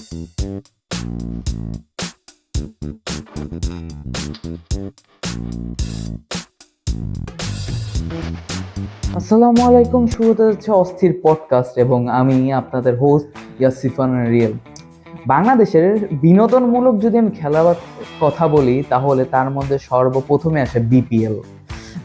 আসসালামু আলাইকুম, শুরুতে হচ্ছে অস্থির পডকাস্ট এবং আমি আপনাদের হোস্ট ইয়াসিফান রিয়েল। বাংলাদেশের বিনোদনমূলক যদি আমি খেলার কথা বলি তাহলে তার মধ্যে সর্বপ্রথমে আসে বিপিএল,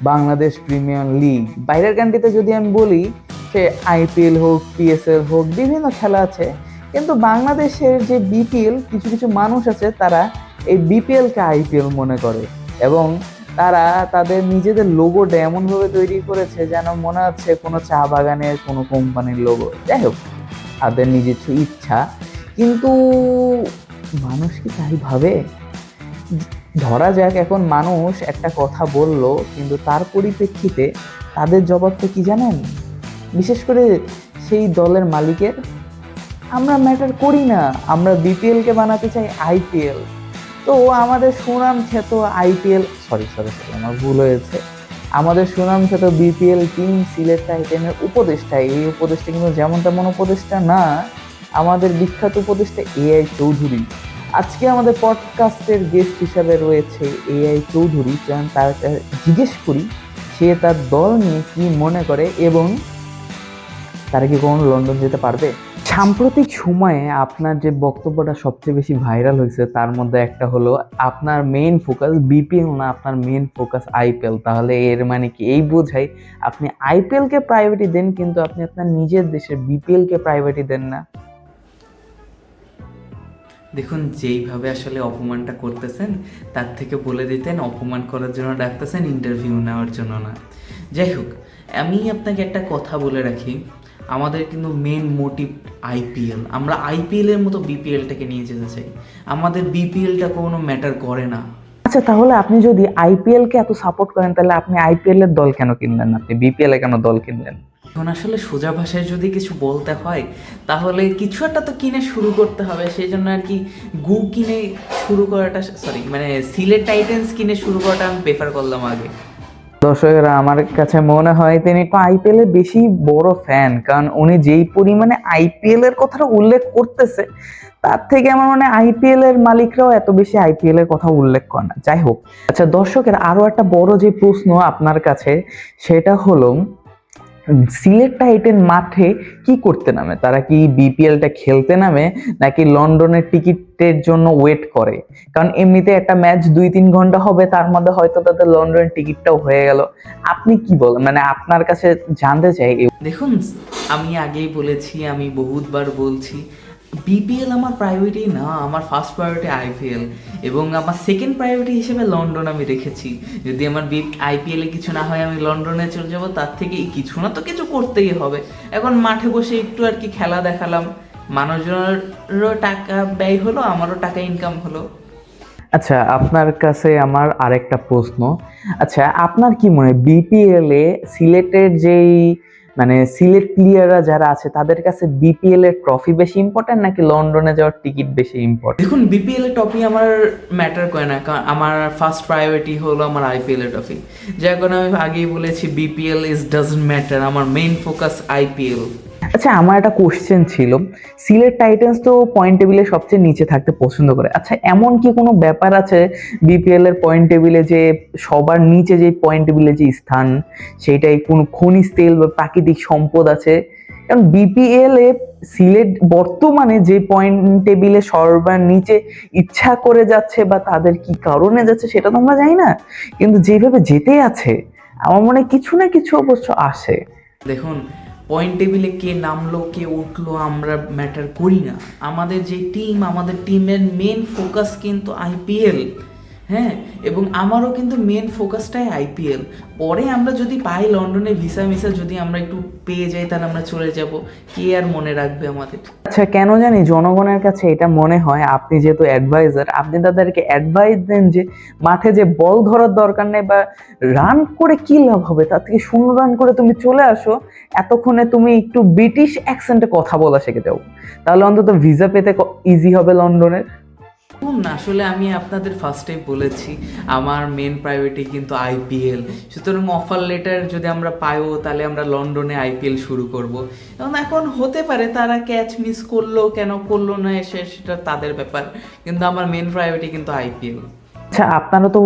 বাংলাদেশ প্রিমিয়ার লিগ। বাইরের কান্ট্রিতে যদি আমি বলি সে আইপিএল হোক, পিএসএল হোক, বিভিন্ন খেলা আছে, কিন্তু বাংলাদেশের যে বিপিএল, কিছু কিছু মানুষ আছে তারা এই বিপিএলকে আইপিএল মনে করে এবং তারা তাদের নিজেদের লোগোটা এমনভাবে তৈরি করেছে যেন মনে হচ্ছে কোনো চা বাগানের কোনো কোম্পানির লোগো। যাই হোক, তাদের নিজস্ব ইচ্ছা, কিন্তু মানুষ কি তাই ভাবে? ধরা যাক এখন মানুষ একটা কথা বলল, কিন্তু তার পরিপ্রেক্ষিতে তাদের জবাবটা কি জানেন? বিশেষ করে সেই দলের মালিকের, আমরা ম্যাটার করি না, আমরা বিপিএলকে বানাতে চাই আইপিএল। তো আমাদের সুনাম খ্যাত আইপিএল, সরি সরি সরি আমার ভুল হয়েছে, আমাদের সুনাম খ্যাত বিপিএল টিম সিলেট টাইটানের উপদেষ্টা, এই উপদেষ্টা কিন্তু যেমন তেমন উপদেষ্টা না, আমাদের বিখ্যাত উপদেষ্টা এআই চৌধুরী। আজকে আমাদের পডকাস্টের গেস্ট হিসাবে রয়েছে এআই চৌধুরী। তার জিজ্ঞেস করি সে তার দল নিয়ে কি মনে করে এবং তারা কি কখনো লন্ডন যেতে পারবে। সাম্প্রতিক সময়ে আপনার যে বক্তব্যটা সবচেয়ে বেশি ভাইরাল হয়েছে তার মধ্যে একটা হলো আপনার মেইন ফোকাস বিপিএল না, আপনার মেইন ফোকাস আইপিএল। তাহলে এর মানে কি এই বোঝায় আপনি আইপিএলকে প্রায়োরিটি দেন কিন্তু আপনি আপনার নিজের দেশের বিপিএলকে প্রায়োরিটি দেন না? দেখুন, যেইভাবে আসলে অপমানটা করতেছেন তার থেকে বলে দিতেন অপমান করার জন্য ডাকতেছেন, ইন্টারভিউ নেওয়ার জন্য না। যাই হোক, আমি আপনাকে একটা কথা বলে রাখি, আমাদের কিন্তু মেন মোটিভ আইপিএল। আমরা আইপিএলের মতো বিপিএলটাকে নিয়ে যেতে চাই। আমাদের বিপিএলটা কোনো ম্যাটার করে না। আচ্ছা, তাহলে আপনি যদি আইপিএলকে এত সাপোর্ট করেন তাহলে আপনি আইপিএল এর দল কেন কিনলেন? আপনি বিপিএল এ কেন দল কিনলেন? এখন আসলে সোজা ভাষায় যদি কিছু বলতে হয় তাহলে কিছু একটা তো কিনে শুরু করতে হবে। সেই জন্য আর কি কিনে শুরু করাটা, সিলেট টাইটেন্স কিনে শুরু করাটা আমি প্রেফার করলাম আগে। দর্শকেরা, আমার কাছে মনে হয় তিনি একটু আইপিএল এর বেশি বড় ফ্যান, কারণ উনি যেই পরিমাণে আইপিএল এর কথাটা উল্লেখ করতেছে তার থেকে আমার মনে হয় আইপিএল এর মালিকরাও এত বেশি আইপিএল এর কথা উল্লেখ করে না। যাই হোক, আচ্ছা দর্শকের আরো একটা বড় যে প্রশ্ন আপনার কাছে, সেটা হলো সিলেট টাইটেন মাঠে কি করতে নামে? তারা কি বিপিএলটা খেলতে নামে নাকি লন্ডনের টিকিটের জন্য ওয়েট করে? কারণ এমনিতে একটা ম্যাচ 2-3 ঘন্টা হবে, তার মধ্যে হয়তো তাদের লন্ডনের টিকিটটাও হয়ে গেল। আপনি কি বলেন? আপনার কাছে জানতে চাই। দেখুন, আমি আগেই বলেছি, আমি বহুতবার বলছি, বিপিএল আমার প্রায়োরিটি না, আমার ফার্স্ট প্রায়োরিটি আইপিএল এবং আমার সেকেন্ড প্রায়োরিটি হিসেবে লন্ডন আমি রেখেছি। যদি আমার আইপিএলে কিছু না হয় আমি লন্ডনে চলে যাব, তার থেকে কিছু না তো কিছু করতেই হবে। এখন মাঠে বসে একটু আর কি খেলা দেখালাম, মানুষজনেরও টাকা ব্যয় হলো, আমারও টাকা ইনকাম হলো। আচ্ছা, আপনার কাছে আমার আরেকটা প্রশ্ন। আচ্ছা, আপনার কি মনে হয় বিপিএল এ সিলেটের যেই সিলেট প্লেয়াররা যারা আছে তাদের কাছে বিপিএল এর ট্রফি বেশি ইম্পর্টেন্ট নাকি লন্ডনে যাওয়ার টিকিট বেশি ইম্পর্টেন্ট? দেখুন, বিপিএল এর ট্রফি আমার ম্যাটার করে না, কারণ আমার ফার্স্ট প্রায়োরিটি হলো আমার আইপিএল এর ট্রফি। যার কারণে আমি আগেই বলেছি বিপিএল ডাজন্ট ম্যাটার, আমার মেইন ফোকাস আইপিএল। আচ্ছা, আমার একটা কোশ্চেন ছিল, সিলেট টাইটান্স তো পয়েন্ট টেবিলে সবচেয়ে নিচে থাকতে পছন্দ করে। আচ্ছা, এমন কি কোনো ব্যাপার আছে বিপিএল এর পয়েন্ট টেবিলে যে সবার নিচে যে পয়েন্ট টেবিলে যে স্থান, সেটাই কোনো খনিজ তেল বা প্রাকৃতিক সম্পদ আছে? কারণ বিপিএল এ সিলেট বর্তমানে যে পয়েন্ট টেবিলে সবার নিচে ইচ্ছা করে যাচ্ছে বা তাদের কি কারণে যাচ্ছে সেটা তো আমরা জানি না, কিন্তু যেভাবে যেতে আছে আমার মনে হয় কিছু না কিছু অবশ্য আসে। দেখুন, পয়েন্ট টেবিলে কে নামলো কে উঠলো আমরা ম্যাটার করি না। আমাদের যে টিম, আমাদের টিমের মেন ফোকাস কিন্তু আইপিএল। হ্যাঁ, এবং আমারও কিন্তু মেন ফোকাসটাই আইপিএল। পরে আমরা যদি পাই লন্ডনে ভিসা যদি আমরা একটু পেয়ে যাই তাহলে আমরা চলে যাব, কে আর মনে রাখবে আমাদের। আচ্ছা, কেন জানি জনগণের কাছে এটা মনে হয়, আপনি যেহেতু অ্যাডভাইজার, আপনি তাদেরকে অ্যাডভাইস দেন যে মাঠে যে বল ধরার দরকার নেই বা রান করে কি লাভ হবে, তার থেকে 0 রান করে তুমি চলে আসো, এতক্ষণে তুমি একটু ব্রিটিশ অ্যাকসেন্টে কথা বলা শিখে যাও, তাহলে অন্তত ভিসা পেতে ইজি হবে লন্ডনের। আসলে আমি আপনাদের ফার্স্টে বলেছি আমার মেন প্রায়োরিটি কিন্তু আইপিএল, সুতরাং অফার লেটার যদি আমরা পাইও তাহলে আমরা লন্ডনে আইপিএল শুরু করব। এখন হতে পারে তারা ক্যাচ মিস করলো, কেন করলো না এসে সেটা তাদের ব্যাপার, কিন্তু আমার মেন প্রায়োরিটি কিন্তু আইপিএল। আচ্ছা, আপনারা তো,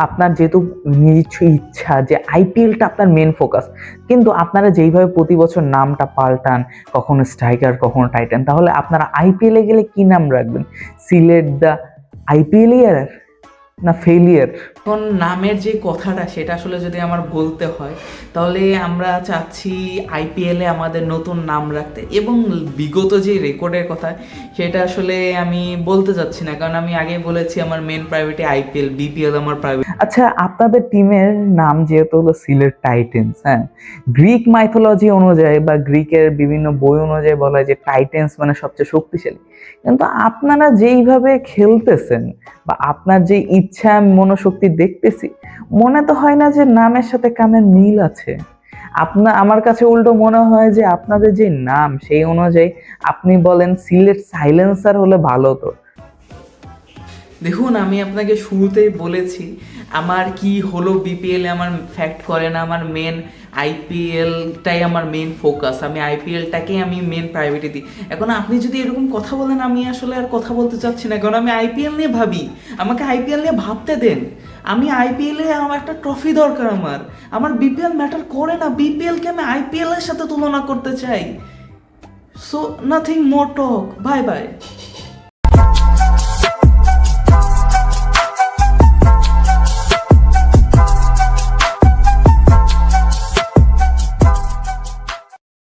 আপনার যেহেতু নিজস্ব ইচ্ছা যে আইপিএলটা আপনার মেন ফোকাস, কিন্তু আপনারা যেইভাবে প্রতি বছর নামটা পাল্টান, কখনো স্ট্রাইকার কখনো টাইটান, তাহলে আপনারা আইপিএলে গেলে কি নাম রাখবেন? সিলেট দ্য আইপিএলিয়ার না ফেলিয়ার? এখন নামের যে কথাটা সেটা আসলে যদি আমার বলতে হয় তাহলে আমরা চাচ্ছি আইপিএলে আমাদের নতুন নাম রাখতে, এবং বিগত যে রেকর্ডের কথা সেটা আসলে আমি বলতে চাচ্ছি না, কারণ আমি আগে বলেছি আমার মেন প্রায়োরিটি আইপিএল, বিপিএল আমার প্রায়োরিটি। আচ্ছা, আপনাদের টিমের নাম যেহেতু হলো সিলেট টাইটেন্স, হ্যাঁ, গ্রিক মাইথোলজি অনুযায়ী বা গ্রিকের বিভিন্ন বই অনুযায়ী বলা হয় যে টাইটেন্স মানে সবচেয়ে শক্তিশালী, কিন্তু আপনারা যেইভাবে খেলতেছেন বা আপনার যে ইচ্ছা মনোশক্তি দেখতেছি, মনে তো হয় না যে নামের সাথে কামের মিল আছে। আমার কাছে উল্টো মনে হয় যে আপনাদের যে নাম সেই অনুযায়ী আপনি বলেন সিলেট সাইলেন্সার হলে ভালো হতো। দেখুন, আমি আপনাকে শুরুতেই বলেছি আমার কি হলো বিপিএলে আমার ফ্যাক্ট করে না, আমার মেন আইপিএলটাই আমার মেন ফোকাস, আমি আইপিএলটাকেই আমি মেন প্রায়োরিটি দিই। এখন আপনি যদি এরকম কথা বলেন আমি আসলে আর কথা বলতে চাচ্ছি না, কারণ আমি আইপিএল নিয়ে ভাবি, আমাকে আইপিএল নিয়ে ভাবতে দেন। আমি আইপিএলে আমার একটা ট্রফি দরকার, আমার বিপিএল ম্যাটার করে না, বিপিএলকে আমি আইপিএল এর সাথে তুলনা করতে চাই। সো নাথিং মোর টক, বাই বাই।